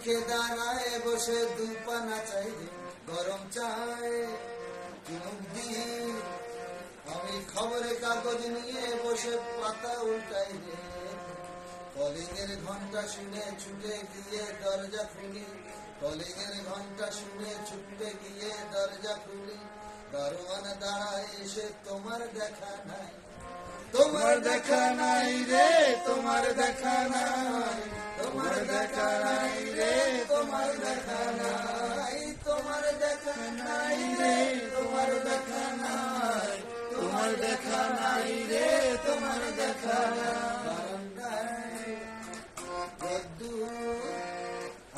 কে দাঁড়ায় বসে দুপানা চাই রে গরম চায় চুমুক দিয়ে আমি খবরের কাগজ নিয়ে বসে পাতা উল্টাই রে কলিং এর ঘন্টা শুনে ছুটে গিয়ে দরজা খুলি কলিং এর ঘন্টা শুনে ছুটে গিয়ে দরজা খুলি দারোয়ান দাঁড়ায় এসে তোমার দেখা নাই তোমার দেখা নাই রে তোমার দেখা নাই তোমার দেখা নাই রে তোমার দেখা নাই তোমার দেখা নাই রে তোমার দেখা নাই তোমার দেখা নাই রে তোমার দেখা নাই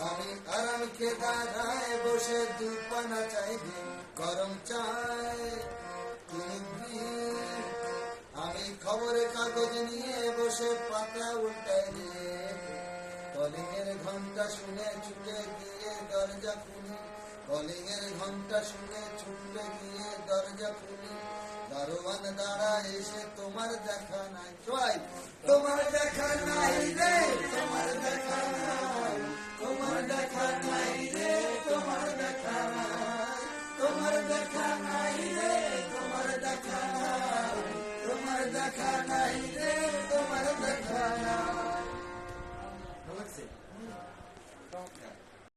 আমি আরামকে দাঁড়ায় বসে দুপানা চাইবে গরম চায় আমি খবরের কাগজ নিয়ে বসে পাতা উল্টাই রে কলিং এর ঘন্টা শুনে ছুটে গিয়ে দরজা খুলি কলিং এর ঘন্টা শুনে ছুটে গিয়ে দরজা খুলি দারোয়ান দাঁড়ায় এসে তোমার দেখা নাই সবাই তোমার দেখা নাই রে তোমার দেখা নাই তোমার দেখা নাই রে তোমার দেখা নাই তোমার দেখা নাই রে তোমার দেখা নাই তোমার দেখা নাই রে